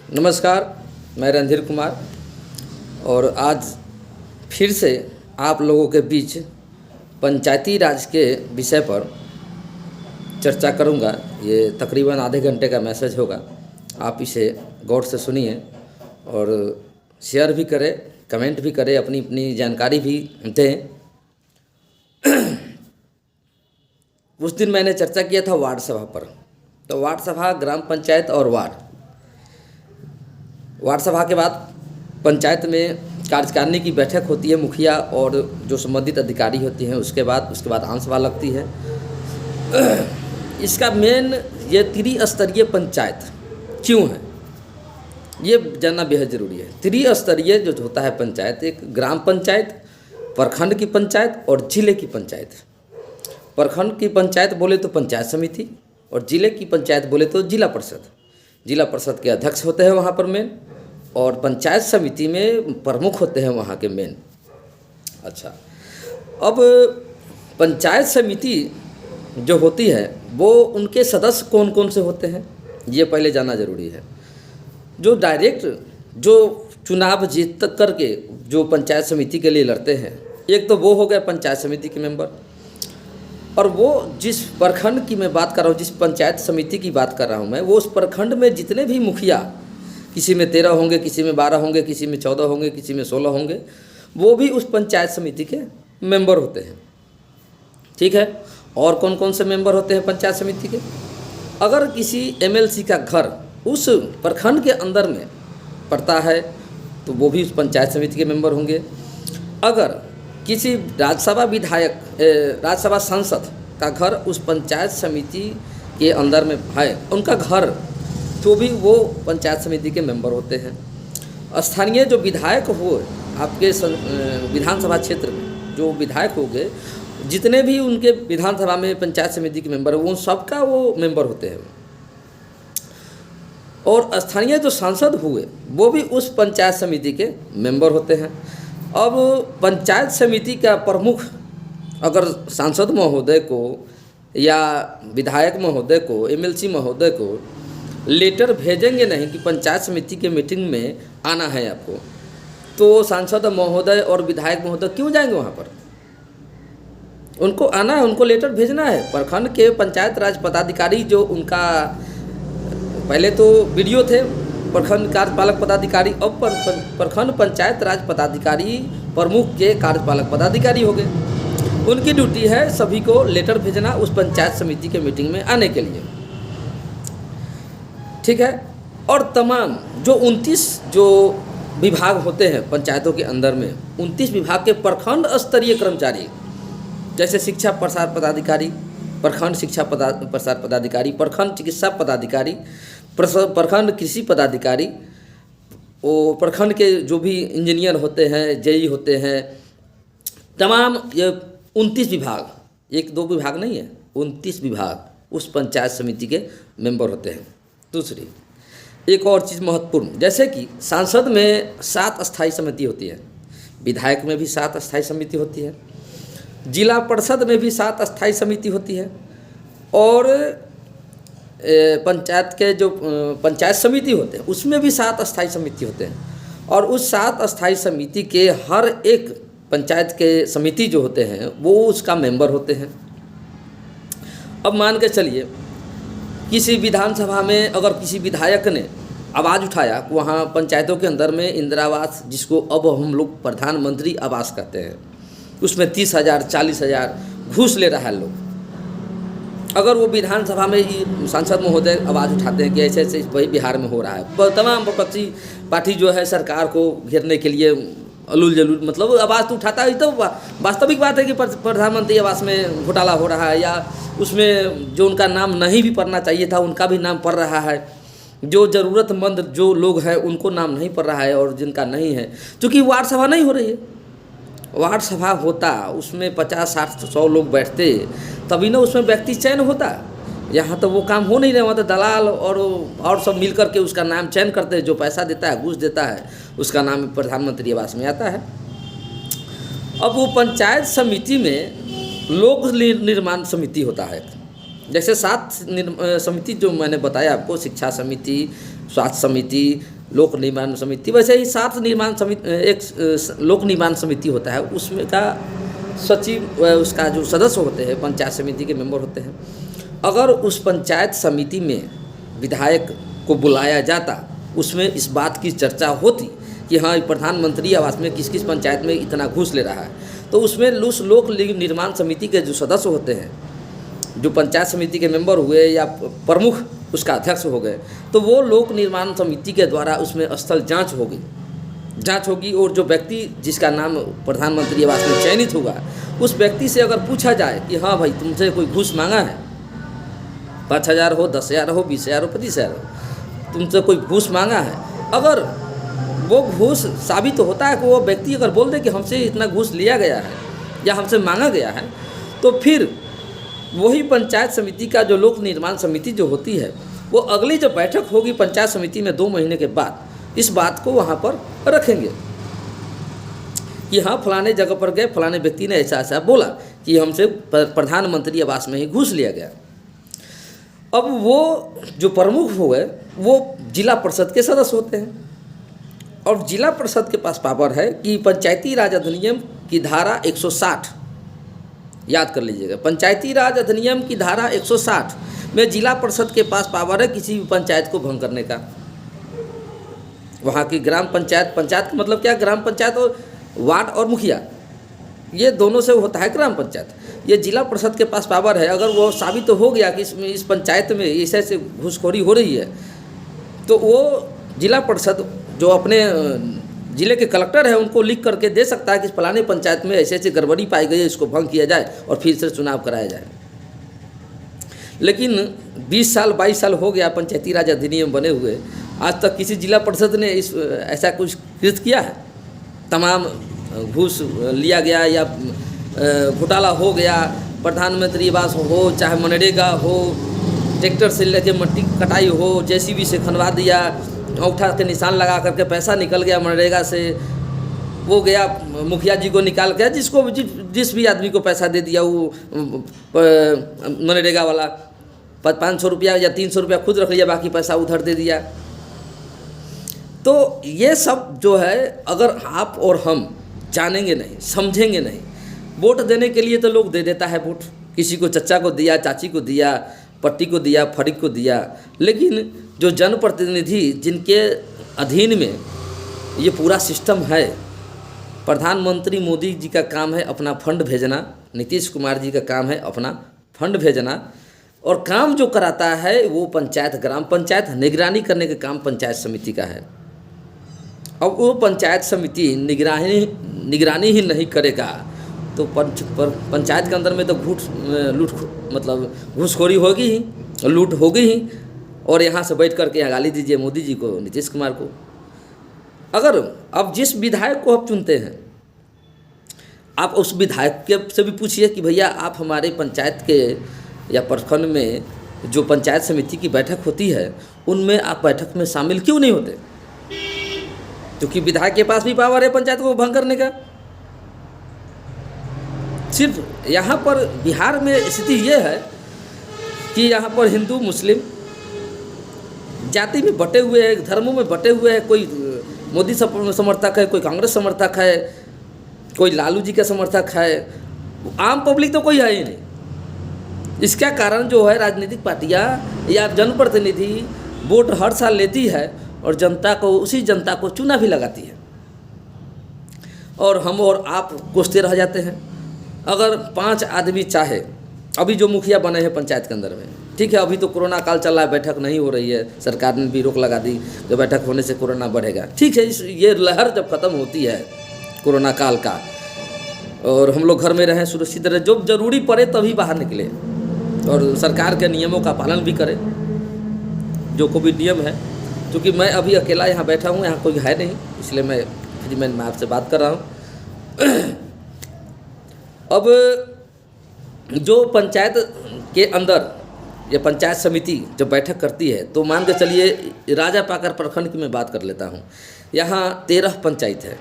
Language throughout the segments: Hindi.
नमस्कार, मैं रणधीर कुमार और आज फिर से आप लोगों के बीच पंचायती राज के विषय पर चर्चा करूंगा। ये तकरीबन आधे घंटे का मैसेज होगा। आप इसे गौर से सुनिए और शेयर भी करें, कमेंट भी करें, अपनी अपनी जानकारी भी दें। उस दिन मैंने चर्चा किया था वार्ड सभा पर। तो वार्ड सभा, ग्राम पंचायत और वार्ड सभा के बाद पंचायत में कार्यकारिणी की बैठक होती है, मुखिया और जो संबंधित अधिकारी होती हैं, उसके बाद आम सभा लगती है। इसका मेन ये त्रिस्तरीय पंचायत क्यों है, ये जानना बेहद ज़रूरी है। त्रिस्तरीय जो होता है पंचायत, एक ग्राम पंचायत, प्रखंड की पंचायत और जिले की पंचायत। प्रखंड की पंचायत बोले तो पंचायत समिति और जिले की पंचायत बोले तो जिला परिषद। जिला परिषद के अध्यक्ष होते हैं वहाँ पर मेन, और पंचायत समिति में प्रमुख होते हैं वहाँ के मेन। अच्छा, अब पंचायत समिति जो होती है वो उनके सदस्य कौन कौन से होते हैं ये पहले जानना जरूरी है। जो डायरेक्ट जो चुनाव जीत करके जो पंचायत समिति के लिए लड़ते हैं, एक तो वो हो गया पंचायत समिति के मेंबर, और वो जिस प्रखंड की मैं बात कर रहा हूँ, जिस पंचायत समिति की बात कर रहा हूँ मैं, वो उस प्रखंड में जितने भी मुखिया, किसी में 13 होंगे, किसी में 12 होंगे, किसी में 14 होंगे, किसी में 16 होंगे, वो भी उस पंचायत समिति के मेंबर होते हैं। ठीक है। और कौन कौन से मेंबर होते हैं पंचायत समिति के? अगर किसी एमएलसी का घर उस प्रखंड के अंदर में पड़ता है तो वो भी उस पंचायत समिति के मेंबर होंगे। अगर किसी राज्यसभा सांसद का घर उस पंचायत समिति के अंदर में है, उनका घर, तो भी वो पंचायत समिति के मेंबर होते हैं। स्थानीय जो विधायक हो आपके विधानसभा क्षेत्र में, जो विधायक हो गए, जितने भी उनके विधानसभा में पंचायत समिति के मेंबर, वो सबका वो मेंबर होते हैं। और स्थानीय जो सांसद हुए वो भी उस पंचायत समिति के मेंबर होते हैं। अब पंचायत समिति का प्रमुख अगर सांसद महोदय को या विधायक महोदय को, एमएलसी महोदय को लेटर भेजेंगे नहीं कि पंचायत समिति के मीटिंग में आना है आपको, तो सांसद महोदय और विधायक महोदय क्यों जाएंगे वहाँ पर? उनको आना है, उनको लेटर भेजना है। प्रखंड के पंचायत राज पदाधिकारी जो उनका पहले तो वीडियो थे, प्रखंड कार्यपालक पदाधिकारी, अब प्रखंड पंचायत राज पदाधिकारी प्रमुख के कार्यपालक पदाधिकारी हो गए। उनकी ड्यूटी है सभी को लेटर भेजना उस पंचायत समिति के मीटिंग में आने के लिए। ठीक है। और तमाम जो 29 जो विभाग होते हैं पंचायतों के अंदर में, 29 विभाग के प्रखंड स्तरीय कर्मचारी, जैसे शिक्षा प्रसार पदाधिकारी, प्रखंड शिक्षा प्रसार पदाधिकारी, प्रखंड चिकित्सा पदाधिकारी, प्रखंड कृषि पदाधिकारी, वो प्रखंड के जो भी इंजीनियर होते हैं, जेई होते हैं, तमाम ये 29 विभाग, 1-2 विभाग नहीं है, 29 विभाग उस पंचायत समिति के मेंबर होते हैं। दूसरी एक और चीज़ महत्वपूर्ण, जैसे कि सांसद में 7 स्थायी समिति होती है, विधायक में भी 7 स्थायी समिति होती है, जिला परिषद में भी 7 स्थायी समिति होती है, और पंचायत के जो पंचायत समिति होते हैं उसमें भी 7 स्थायी समिति होते हैं। और उस 7 स्थायी समिति के हर एक पंचायत के समिति जो होते हैं वो उसका मेंबर होते हैं। अब मान के चलिए किसी विधानसभा में अगर किसी विधायक ने आवाज़ उठाया, वहाँ पंचायतों के अंदर में इंदिरा आवास, जिसको अब हम लोग प्रधानमंत्री आवास कहते हैं, उसमें 30,000 40,000 घूस ले रहा है लोग। अगर वो विधानसभा में सांसद महोदय आवाज़ उठाते हैं कि ऐसे ऐसे वही बिहार में हो रहा है, पर तमाम विपक्षी पार्टी जो है सरकार को घेरने के लिए अलूल जलूल, मतलब आवाज़ तो उठाता है। तो वास्तविक बात है कि प्रधानमंत्री आवास में घोटाला हो रहा है, या उसमें जो उनका नाम नहीं भी पढ़ना चाहिए था उनका भी नाम पढ़ रहा है, जो ज़रूरतमंद जो लोग हैं उनको नाम नहीं पढ़ रहा है, और जिनका नहीं है, क्योंकि वार्ड सभा नहीं हो रही है। वार्ड सभा होता, उसमें 50, 60, 100 लोग बैठते, तभी ना उसमें व्यक्ति चयन होता। यहाँ तो वो काम हो नहीं रहा, वहाँ तो दलाल और सब मिल करके उसका नाम चयन करते हैं। जो पैसा देता है, घूस देता है, उसका नाम प्रधानमंत्री आवास में आता है। अब वो पंचायत समिति में लोक निर्माण समिति होता है, जैसे 7 समिति जो मैंने बताया आपको, शिक्षा समिति, स्वास्थ्य समिति, लोक निर्माण समिति, वैसे ही 7 निर्माण समिति, एक लोक निर्माण समिति होता है, उसमें का सचिव उसका जो सदस्य होते हैं पंचायत समिति के मेंबर होते हैं। अगर उस पंचायत समिति में विधायक को बुलाया जाता, उसमें इस बात की चर्चा होती कि हाँ प्रधानमंत्री आवास में किस किस पंचायत में इतना घूस ले रहा है, तो उसमें उस लोक निर्माण समिति के जो सदस्य होते हैं, जो पंचायत समिति के मेंबर हुए या प्रमुख उसका अध्यक्ष हो गए, तो वो लोक निर्माण समिति के द्वारा उसमें स्थल जांच होगी और जो व्यक्ति जिसका नाम प्रधानमंत्री आवास में चयनित होगा, उस व्यक्ति से अगर पूछा जाए कि हाँ भाई तुमसे कोई घूस मांगा है, 5,000 हो, 10,000 हो, 20,000 हो, 25,000 हो, तुमसे कोई घूस मांगा है, अगर वो घूस साबित होता है कि वो व्यक्ति अगर बोल दे कि हमसे इतना घूस लिया गया है या हमसे मांगा गया है, तो फिर वही पंचायत समिति का जो लोक निर्माण समिति जो होती है, वो अगली जब बैठक होगी पंचायत समिति में 2 महीने के बाद, इस बात को वहाँ पर रखेंगे कि हाँ फलाने जगह पर गए, फलाने व्यक्ति ने ऐसा ऐसा बोला कि हमसे प्रधानमंत्री आवास में ही घूस लिया गया। अब वो जो प्रमुख हुए वो जिला परिषद के सदस्य होते हैं, और जिला परिषद के पास पावर है कि पंचायती राज अधिनियम की धारा 160, याद कर लीजिएगा, पंचायती राज अधिनियम की धारा 160 में जिला परिषद के पास पावर है किसी भी पंचायत को भंग करने का। वहाँ की ग्राम पंचायत, पंचायत का मतलब क्या, ग्राम पंचायत और वार्ड और मुखिया, ये दोनों से होता है ग्राम पंचायत। ये जिला परिषद के पास पावर है, अगर वो साबित तो हो गया कि इस पंचायत में ऐसे घूसखोरी हो रही है, तो वो जिला परिषद जो अपने जिले के कलेक्टर है उनको लिख करके दे सकता है कि फलाने पंचायत में ऐसे ऐसे गड़बड़ी पाई गई है, इसको भंग किया जाए और फिर से चुनाव कराया जाए। लेकिन 20 साल 22 साल हो गया पंचायती राज अधिनियम बने हुए, आज तक किसी जिला परिषद ने ऐसा कुछ कृत किया है? तमाम घूस लिया गया या घोटाला हो गया, प्रधानमंत्री आवास हो, चाहे मनरेगा हो, ट्रैक्टर से लेके मट्टी कटाई हो, जेसीबी से खनवा दिया, अंगूठा के निशान लगा करके पैसा निकल गया मनरेगा से, वो गया मुखिया जी को निकाल के, जिस भी आदमी को पैसा दे दिया वो मनरेगा वाला 500 रुपया या 300 रुपया खुद रख लिया, बाकी पैसा उधर दे दिया। तो ये सब जो है अगर आप और हम जानेंगे नहीं, समझेंगे नहीं, वोट देने के लिए तो लोग दे देता है वोट, किसी को चचा को दिया, चाची को दिया, पट्टी को दिया, फरीक को दिया, लेकिन जो जनप्रतिनिधि जिनके अधीन में ये पूरा सिस्टम है, प्रधानमंत्री मोदी जी का काम है अपना फंड भेजना, नीतीश कुमार जी का काम है अपना फंड भेजना, और काम जो कराता है वो पंचायत, ग्राम पंचायत निगरानी करने का काम पंचायत समिति का है। अब वो पंचायत समिति निगरानी ही नहीं करेगा तो पंचायत के अंदर में तो मतलब घूसखोरी होगी ही, लूट होगी ही, और यहाँ से बैठ करके यहाँ गाली दीजिए मोदी जी को, नीतीश कुमार को। अगर अब जिस विधायक को आप चुनते हैं, आप उस विधायक के से भी पूछिए कि भैया आप हमारे पंचायत के या प्रखंड में जो पंचायत समिति की बैठक होती है उनमें आप बैठक में शामिल क्यों नहीं होते? क्योंकि विधायक के पास भी पावर है पंचायत को भंग करने का। सिर्फ यहाँ पर बिहार में स्थिति ये है कि यहाँ पर हिंदू मुस्लिम जाति में बटे हुए हैं, धर्मों में बटे हुए हैं, कोई मोदी समर्थक है, कोई कांग्रेस समर्थक है, कोई लालू जी का समर्थक है, आम पब्लिक तो कोई है ही नहीं। इसका कारण जो है राजनीतिक पार्टियाँ या जनप्रतिनिधि वोट हर साल लेती है और जनता को, उसी जनता को चूना भी लगाती है, और हम और आप कोसते रह जाते हैं। अगर 5 आदमी चाहे, अभी जो मुखिया बने हैं पंचायत के अंदर में, ठीक है अभी तो कोरोना काल चल रहा है, बैठक नहीं हो रही है, सरकार ने भी रोक लगा दी कि बैठक होने से कोरोना बढ़ेगा, ठीक है, ये लहर जब ख़त्म होती है कोरोना काल का और हम लोग घर में रहें, सुरक्षित रहें, जो जरूरी पड़े तभी बाहर निकले और सरकार के नियमों का पालन भी करें, जो कोविड नियम है। क्योंकि मैं अभी अकेला यहाँ बैठा हूँ, यहाँ कोई है नहीं, इसलिए मैं आपसे बात कर रहा हूँ। अब जो पंचायत के अंदर ये पंचायत समिति जब बैठक करती है तो मान के चलिए राजा पाकर प्रखंड की मैं बात कर लेता हूँ। यहाँ 13 पंचायत है,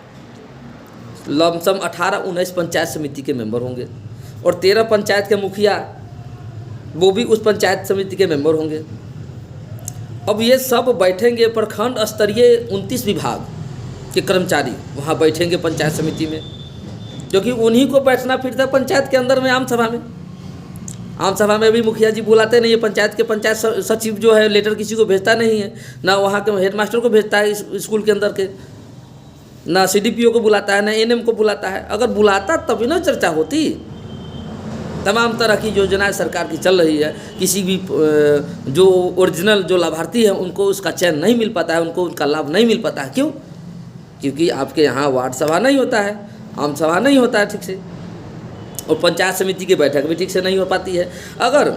लमसम 18-19 पंचायत समिति के मेंबर होंगे और 13 पंचायत के मुखिया वो भी उस पंचायत समिति के मेंबर होंगे। अब ये सब बैठेंगे, प्रखंड स्तरीय 29 विभाग के कर्मचारी वहाँ बैठेंगे पंचायत समिति में, क्योंकि उन्हीं को बैठना फिरता है पंचायत के अंदर में। आम सभा में, आम सभा में भी मुखिया जी बुलाते नहीं है, पंचायत के पंचायत सचिव जो है लेटर किसी को भेजता नहीं है, ना वहाँ के हेडमास्टर को भेजता है स्कूल के अंदर के, ना CDPO को बुलाता है, ना NM को बुलाता है। अगर बुलाता तभी ना चर्चा होती। तमाम तरह की योजनाएं सरकार की चल रही है, किसी भी जो ओरिजिनल जो लाभार्थी है उनको उसका चयन नहीं मिल पाता है, उनको उनका लाभ नहीं मिल पाता है। क्यों? क्योंकि आपके यहाँ वार्ड सभा नहीं होता है, आम सभा नहीं होता है ठीक से, और पंचायत समिति की बैठक भी ठीक से नहीं हो पाती है। अगर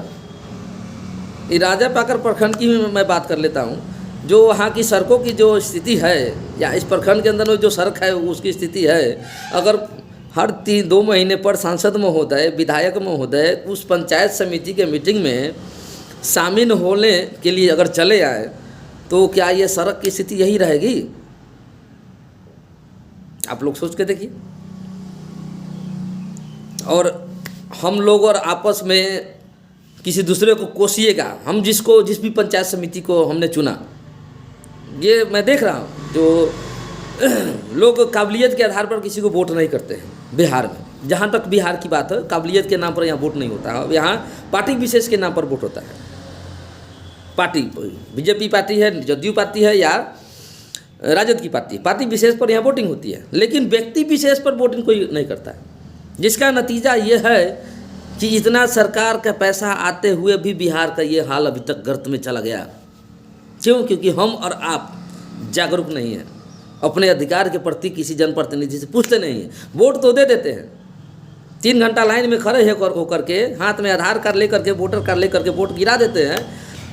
राजा पाकर प्रखंड की मैं बात कर लेता हूँ, जो वहाँ की सड़कों की जो स्थिति है, या इस प्रखंड के अंदर में जो सड़क है उसकी स्थिति है, अगर हर 2 महीने पर सांसद महोदय, विधायक महोदय उस पंचायत समिति के मीटिंग में शामिल होने के लिए अगर चले आए, तो क्या ये सड़क की स्थिति यही रहेगी? आप लोग सोच के देखिए। और हम लोग और आपस में किसी दूसरे को कोसिएगा, हम जिस भी पंचायत समिति को हमने चुना, ये मैं देख रहा हूँ जो लोग काबिलियत के आधार पर किसी को वोट नहीं करते हैं बिहार में। जहाँ तक बिहार की बात है, काबिलियत के नाम पर यहाँ वोट नहीं होता है, यहाँ पार्टी विशेष के नाम पर वोट होता है। पार्टी BJP पार्टी है, जदयू पार्टी है, या राजद की पार्टी विशेष पर यहाँ वोटिंग होती है, लेकिन व्यक्ति विशेष पर वोटिंग कोई नहीं करता है। जिसका नतीजा ये है कि इतना सरकार का पैसा आते हुए भी बिहार का ये हाल अभी तक गर्त में चला गया। क्यों? क्योंकि हम और आप जागरूक नहीं हैं, अपने अधिकार के प्रति किसी जनप्रतिनिधि से पूछते नहीं हैं। वोट तो दे देते हैं, 3 घंटा लाइन में खड़े होकर के हाथ में आधार कार्ड लेकर के, वोटर कार्ड लेकर के वोट गिरा देते हैं,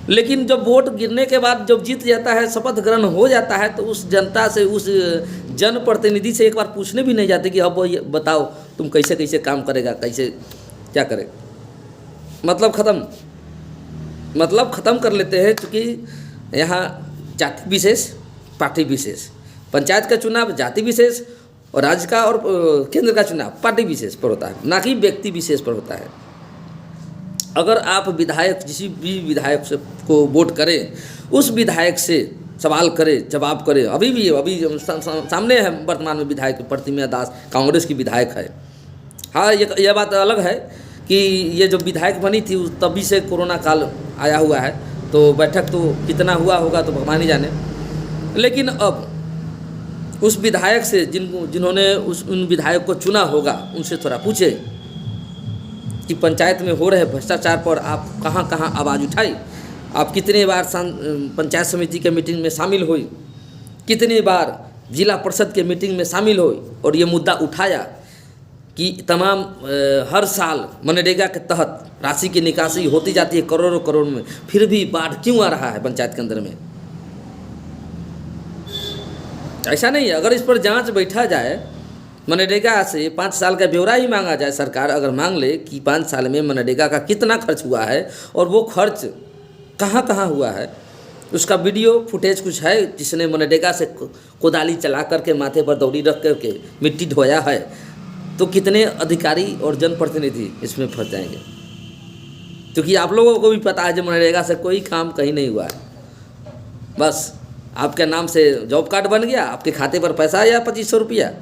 लेकिन जब वोट गिरने के बाद जब जीत जाता है, शपथ ग्रहण हो जाता है, तो उस जनता से, उस जनप्रतिनिधि से एक बार पूछने भी नहीं जाते कि अब ये बताओ तुम कैसे कैसे काम करेगा, कैसे क्या करेगा। मतलब ख़त्म कर लेते हैं। क्योंकि यहाँ जाति विशेष, पार्टी विशेष, पंचायत का चुनाव जाति विशेष, और राज्य का और केंद्र का चुनाव पार्टी विशेष पर होता है, ना कि व्यक्ति विशेष पर होता है। अगर आप विधायक, किसी भी विधायक से को वोट करें, उस विधायक से सवाल करें, जवाब करें। अभी सामने है वर्तमान में विधायक प्रतिमा दास, कांग्रेस की विधायक है। हाँ, यह बात अलग है कि ये जो विधायक बनी थी तभी से कोरोना काल आया हुआ है, तो बैठक तो कितना हुआ होगा तो भगवान ही जाने। लेकिन अब उस विधायक से जिन्होंने उन विधायक को चुना होगा, उनसे थोड़ा पूछे कि पंचायत में हो रहे भ्रष्टाचार पर आप कहाँ कहाँ आवाज़ उठाई, आप कितने बार पंचायत समिति के मीटिंग में शामिल हुई, कितनी बार जिला परिषद के मीटिंग में शामिल हुई, और ये मुद्दा उठाया कि तमाम हर साल मनरेगा के तहत राशि की निकासी होती जाती है करोड़ों करोड़ में, फिर भी बाढ़ क्यों आ रहा है पंचायत के अंदर में। ऐसा नहीं है। अगर इस पर जांच बैठा जाए, मनरेगा से 5 साल का ब्यौरा ही मांगा जाए, सरकार अगर मांग ले कि 5 साल में मनरेगा का कितना खर्च हुआ है और वो खर्च कहाँ कहाँ हुआ है, उसका वीडियो फुटेज कुछ है, जिसने मनरेगा से कोदाली चला करके माथे पर दौड़ी रख करके मिट्टी ढोया है, तो कितने अधिकारी और जनप्रतिनिधि इसमें फंस जाएंगे। क्योंकि आप लोगों को भी पता है, जो मनरेगा से कोई काम कहीं नहीं हुआ है, बस आपके नाम से जॉब कार्ड बन गया, आपके खाते पर पैसा आया 2500 रुपया,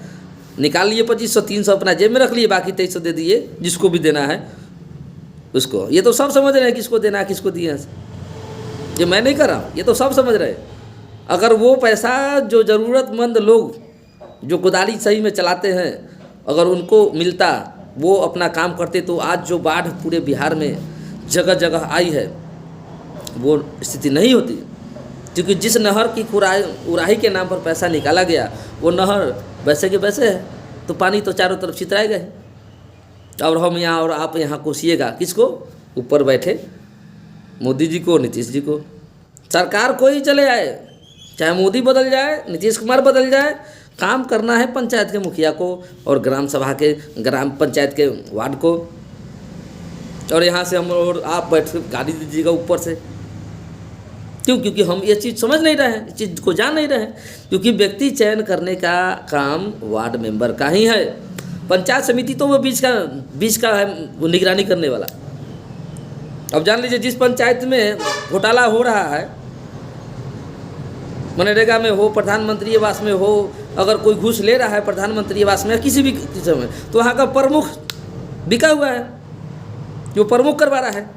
निकाल लिए 2500, 300 अपना जेब में रख लिए, बाकी 2300 दे दिए जिसको भी देना है उसको। ये तो सब समझ रहे हैं किसको देना है, किसको दिया है, ये मैं नहीं कर रहा हूँ, ये तो सब समझ रहे हैं। अगर वो पैसा जो ज़रूरतमंद लोग जो कोदाली सही में चलाते हैं, अगर उनको मिलता, वो अपना काम करते, तो आज जो बाढ़ पूरे बिहार में जगह जगह आई है वो स्थिति नहीं होती। क्योंकि जिस नहर की उराही के नाम पर पैसा निकाला गया, वो नहर वैसे के वैसे है, तो पानी तो चारों तरफ छितराएगा ही। और हम यहाँ और आप यहाँ कोसिएगा किसको? ऊपर बैठे मोदी जी को, नीतीश जी को। सरकार कोई चले आए, चाहे मोदी बदल जाए, नीतीश कुमार बदल जाए, काम करना है पंचायत के मुखिया को और ग्राम सभा के, ग्राम पंचायत के वार्ड को। और यहाँ से हम और आप बैठ के गाड़ी दीजिएगा ऊपर से। क्यों? क्योंकि हम ये चीज़ समझ नहीं रहे हैं, इस चीज़ को जान नहीं रहे हैं। क्योंकि व्यक्ति चयन करने का काम वार्ड मेंबर का ही है। पंचायत समिति तो वो बीच का है, वो निगरानी करने वाला। अब जान लीजिए, जिस पंचायत में घोटाला हो रहा है, मनरेगा में हो, प्रधानमंत्री आवास में हो, अगर कोई घूस ले रहा है प्रधानमंत्री आवास में किसी भी किसी में, तो वहाँ का प्रमुख बिका हुआ है, जो प्रमुख करवा रहा है।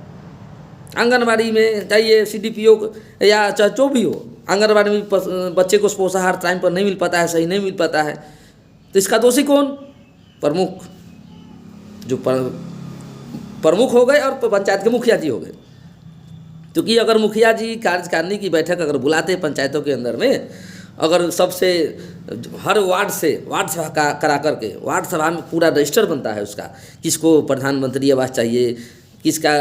आंगनबाड़ी में चाहिए CDPO या चाहे जो भी हो, आंगनबाड़ी में बच्चे को पोषाहार टाइम पर नहीं मिल पाता है, सही नहीं मिल पाता है, तो इसका दोषी कौन? प्रमुख। जो प्रमुख हो गए और पंचायत के मुखिया जी हो गए। क्योंकि अगर मुखिया जी कार्यकारिणी की बैठक अगर बुलाते हैं पंचायतों के अंदर में, अगर सबसे हर वार्ड से वार्ड सभा करा करके, वार्ड सभा में पूरा रजिस्टर बनता है उसका, किसको प्रधानमंत्री आवास चाहिए, किसका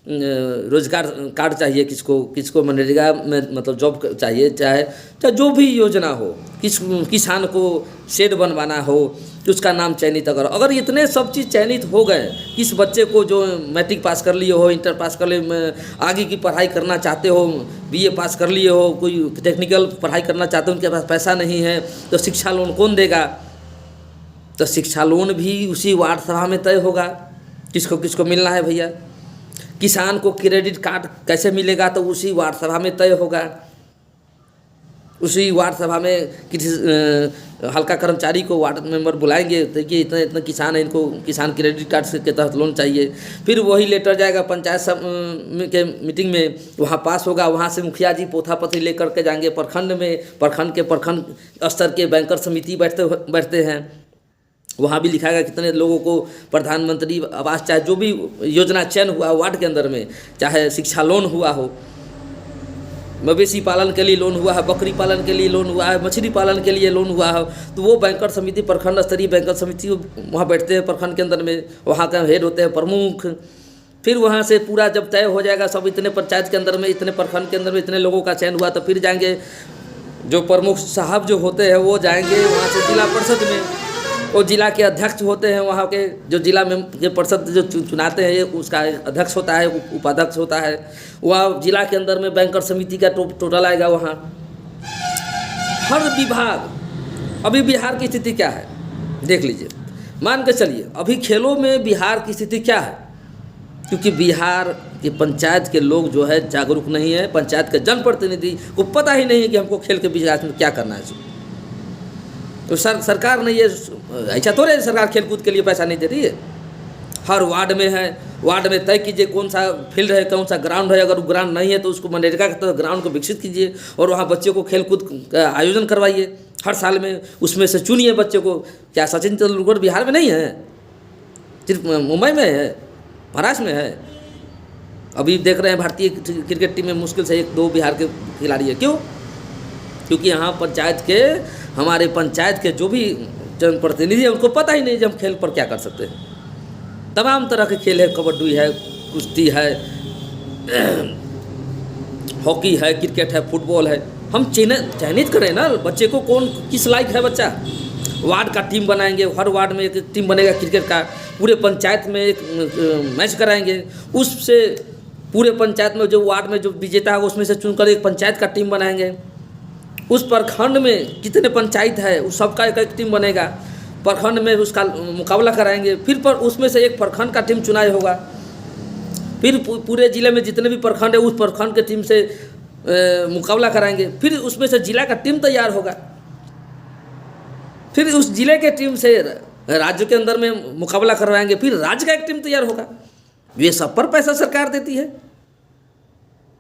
रोजगार कार्ड चाहिए, किसको मनरेगा में मतलब जॉब चाहिए, चाहे जो भी योजना हो, किसान को शेड बनवाना हो, उसका नाम चयनित अगर इतने सब चीज़ चयनित हो गए, किस बच्चे को जो मैट्रिक पास कर लिए हो, इंटर पास कर लिए, आगे की पढ़ाई करना चाहते हो, BA पास कर लिए हो, कोई टेक्निकल पढ़ाई करना चाहते हो, उनके पास पैसा नहीं है, तो शिक्षा लोन कौन देगा? तो शिक्षा लोन भी उसी वार्ड सभा में तय होगा किसको किसको मिलना है भैया। किसान को क्रेडिट कार्ड कैसे मिलेगा, तो उसी वार्ड सभा में तय होगा। उसी वार्ड सभा में किसी हल्का कर्मचारी को वार्ड मेंबर बुलाएंगे, देखिए इतने इतने किसान हैं, इनको किसान क्रेडिट कार्ड के तहत लोन चाहिए। फिर वही लेटर जाएगा पंचायत के मीटिंग में, वहाँ पास होगा, वहाँ से मुखिया जी पोथा पत्री लेकर के जाएंगे प्रखंड में, प्रखंड स्तर के बैंकर समिति बैठते हैं, वहाँ भी लिखा गया कितने लोगों को प्रधानमंत्री आवास, चाहे जो भी योजना चयन हुआ वार्ड के अंदर में, चाहे शिक्षा लोन हुआ हो, मवेशी पालन के लिए लोन हुआ है, बकरी पालन के लिए लोन हुआ है, मछली पालन के लिए लोन हुआ है, तो वो बैंकर समिति, प्रखंड स्तरीय बैंकर समिति वहाँ बैठते हैं प्रखंड के अंदर में, वहाँ का हेड होते हैं प्रमुख। फिर वहाँ से पूरा जब तय हो जाएगा सब, इतने पंचायत के अंदर में, इतने प्रखंड के अंदर में इतने लोगों का चयन हुआ, तो फिर जाएंगे जो प्रमुख साहब जो होते हैं वो जाएंगे वहाँ से जिला परिषद में, वो जिला के अध्यक्ष होते हैं, वहाँ के जो जिला में के परिषद जो चुनाते हैं उसका अध्यक्ष होता है, उपाध्यक्ष होता है, वह जिला के अंदर में बैंकर समिति का टोटल आएगा। वहाँ हर विभाग, अभी बिहार की स्थिति क्या है देख लीजिए, मान के चलिए अभी खेलों में बिहार की स्थिति क्या है, क्योंकि बिहार के पंचायत के लोग जो है जागरूक नहीं है, पंचायत के जनप्रतिनिधि को पता ही नहीं है कि हमको खेल के विकास में क्या करना है। तो सरकार ने ये ऐसा थोड़े है सरकार खेलकूद के लिए पैसा नहीं दे रही है। हर वार्ड में है, वार्ड में तय कीजिए कौन सा फील्ड है, कौन सा ग्राउंड है, अगर वो ग्राउंड नहीं है तो उसको मनरेगा के तहत ग्राउंड को विकसित कीजिए और वहाँ बच्चों को खेलकूद का आयोजन करवाइए हर साल में, उसमें से चुनिए बच्चों को। क्या सचिन तेंदुलकर बिहार में नहीं है, सिर्फ मुंबई में है, महाराष्ट्र में है? अभी देख रहे हैं भारतीय क्रिकेट टीम में मुश्किल से 1-2 बिहार के खिलाड़ी है। क्यों? क्योंकि यहाँ पंचायत के, हमारे पंचायत के जो भी जनप्रतिनिधि है उनको पता ही नहीं कि हम खेल पर क्या कर सकते हैं। तमाम तरह के खेल है, कबड्डी है, कुश्ती है, हॉकी है, क्रिकेट है, फुटबॉल है। हम चयनित करें ना बच्चे को, कौन किस लायक है बच्चा। वार्ड का टीम बनाएंगे, हर वार्ड में एक टीम बनेगा क्रिकेट का, पूरे पंचायत में एक मैच कराएंगे, उससे पूरे पंचायत में जो वार्ड में जो विजेता है उसमें से चुनकर एक पंचायत का टीम बनाएंगे। उस प्रखंड में कितने पंचायत है उस सबका एक टीम बनेगा, प्रखंड में उसका मुकाबला कराएंगे, फिर पर उसमें से एक प्रखंड का टीम चुनाव होगा, फिर पूरे ज़िले में जितने भी प्रखंड है उस प्रखंड के टीम से मुकाबला कराएंगे, फिर उसमें से जिला का टीम तैयार होगा, फिर उस जिले के टीम से राज्य के अंदर में मुकाबला करवाएंगे, फिर राज्य का एक टीम तैयार होगा। ये सब पर पैसा सरकार देती है।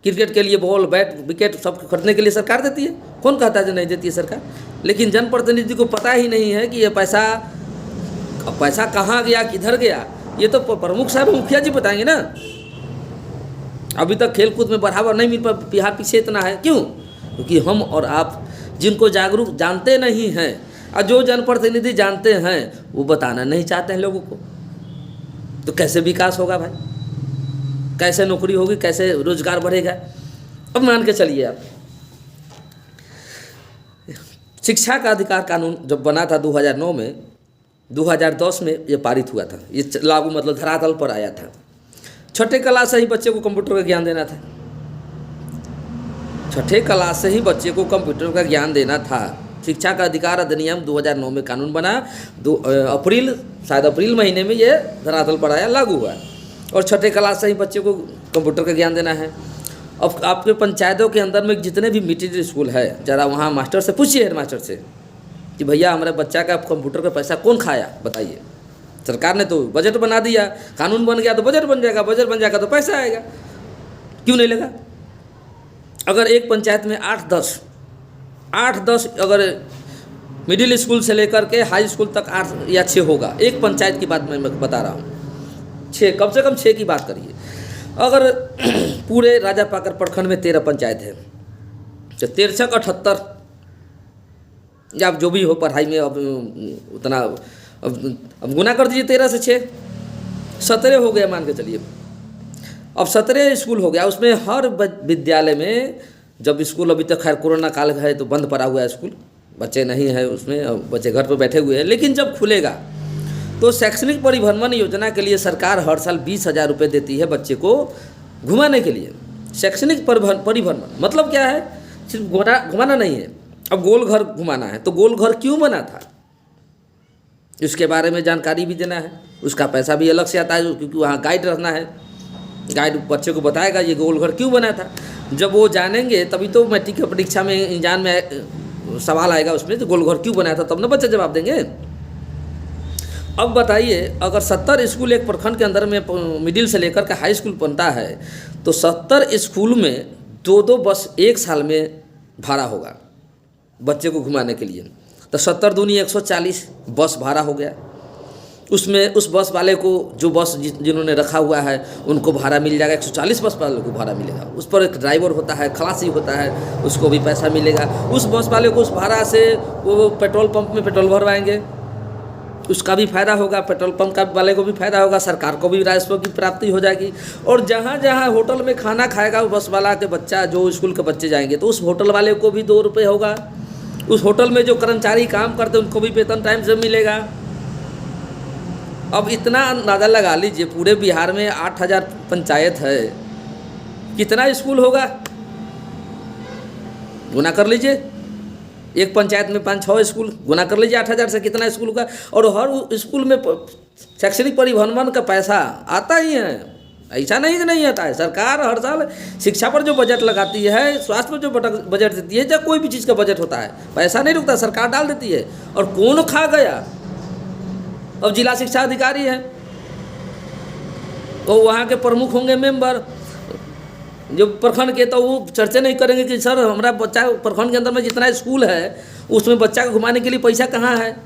क्रिकेट के लिए बॉल, बैट, विकेट सब खरीदने के लिए सरकार देती है। कौन कहता है जो नहीं देती है सरकार? लेकिन जनप्रतिनिधि को पता ही नहीं है कि ये पैसा कहाँ गया, किधर गया। ये तो प्रमुख साहब मुखिया जी बताएंगे ना। अभी तक खेलकूद में बढ़ावा नहीं मिल पा, बिहार पीछे इतना है। क्यों? क्योंकि हम और आप जिनको जागरूक जानते नहीं हैं, और जो जनप्रतिनिधि जानते हैं वो बताना नहीं चाहते हैं लोगों को, तो कैसे विकास होगा भाई? कैसे नौकरी होगी, कैसे रोजगार बढ़ेगा? अब मान के चलिए आप, शिक्षा का अधिकार कानून जब बना था 2009 में, 2010 में ये पारित हुआ था, ये लागू मतलब धरातल पर आया था। छठे क्लास से ही बच्चे को कंप्यूटर का ज्ञान देना था। छठे क्लास से ही बच्चे को कंप्यूटर का ज्ञान देना था। शिक्षा का अधिकार अधिनियम 2009 में कानून बना, अप्रैल महीने में ये धरातल पर आया, लागू हुआ, और छठे क्लास से ही बच्चे को कंप्यूटर का ज्ञान देना है। अब आपके पंचायतों के अंदर में जितने भी मिडिल स्कूल है, ज़रा वहाँ मास्टर से पूछिए, हेड मास्टर से, कि भैया हमारे बच्चा का कंप्यूटर का पैसा कौन खाया, बताइए। सरकार ने तो बजट बना दिया, कानून बन गया तो बजट बन जाएगा, बजट बन जाएगा तो पैसा आएगा, क्यों नहीं लगा? अगर एक पंचायत में 8-10 अगर मिडिल स्कूल से लेकर के हाई स्कूल तक 8 या 6 होगा, एक पंचायत की बात मैं बता रहा हूँ, 6 कम से कम 6 की बात करिए। अगर पूरे राजापाकर प्रखंड में 13 पंचायत है तो 13 का 78, या आप जो भी हो पढ़ाई में, अब उतना अब गुना कर दीजिए, 13 से 6 17 हो गया मान के चलिए। अब 17 स्कूल हो गया, उसमें हर विद्यालय में, जब स्कूल अभी तक खैर कोरोना काल है तो बंद पड़ा हुआ है स्कूल, बच्चे नहीं है उसमें, बच्चे घर पर बैठे हुए हैं, लेकिन जब खुलेगा तो शैक्षणिक परिभ्रमण योजना के लिए सरकार हर साल 20,000 रुपये देती है बच्चे को घुमाने के लिए। शैक्षणिक परिभ्रमण मतलब क्या है? सिर्फ घुमाना नहीं है, अब गोल घर घुमाना है। तो गोल घर क्यों बना था, इसके बारे में जानकारी भी देना है, उसका पैसा भी अलग से आता है, क्योंकि वहाँ गाइड रहना है, गाइड बच्चे को बताएगा ये गोल घर क्यों बना था। जब वो जानेंगे तभी तो मैट्रिक की परीक्षा में, एग्जाम में सवाल आएगा उसमें, तो गोल घर क्यों बनाया था, तब ना बच्चे जवाब देंगे। अब बताइए, अगर 70 स्कूल एक प्रखंड के अंदर में मिडिल से लेकर के हाई स्कूल बनता है, तो 70 स्कूल में 2-2 बस एक साल में भाड़ा होगा बच्चे को घुमाने के लिए, तो 70 दूनी 140 बस भाड़ा हो गया। उसमें उस बस वाले को, जो बस जिन्होंने रखा हुआ है उनको भाड़ा मिल जाएगा, 140 बस वाले को भाड़ा मिलेगा। उस पर एक ड्राइवर होता है, खलासी होता है, उसको भी पैसा मिलेगा। उस बस वाले को उस भाड़ा से वो पेट्रोल पंप में पेट्रोल भरवाएंगे, उसका भी फ़ायदा होगा, पेट्रोल पंप का वाले को भी फ़ायदा होगा, सरकार को भी राजस्व की प्राप्ति हो जाएगी। और जहाँ जहाँ होटल में खाना खाएगा वो बस वाला के बच्चा, जो स्कूल के बच्चे जाएंगे, तो उस होटल वाले को भी 2 रुपये होगा। उस होटल में जो कर्मचारी काम करते हैं उनको भी वेतन टाइम से मिलेगा। अब इतना अंदाज़ा लगा लीजिए, पूरे बिहार में 8,000 पंचायत है, कितना स्कूल होगा, गुना कर लीजिए। एक पंचायत में 5-6 स्कूल, गुना कर लीजिए 8,000 से कितना स्कूल होगा। और हर स्कूल में शैक्षणिक परिभ्रमण का पैसा आता ही है, ऐसा नहीं कि नहीं आता है। सरकार हर साल शिक्षा पर जो बजट लगाती है, स्वास्थ्य पर जो बजट देती है, चाहे कोई भी चीज़ का बजट होता है, पैसा नहीं रुकता, सरकार डाल देती है। और कौन खा गया? अब जिला शिक्षा अधिकारी है, तो वहाँ के प्रमुख होंगे मेंबर जो प्रखंड के, तो वो चर्चा नहीं करेंगे कि सर हमारा बच्चा प्रखंड के अंदर में जितना स्कूल है उसमें बच्चा को घुमाने के लिए पैसा कहाँ है।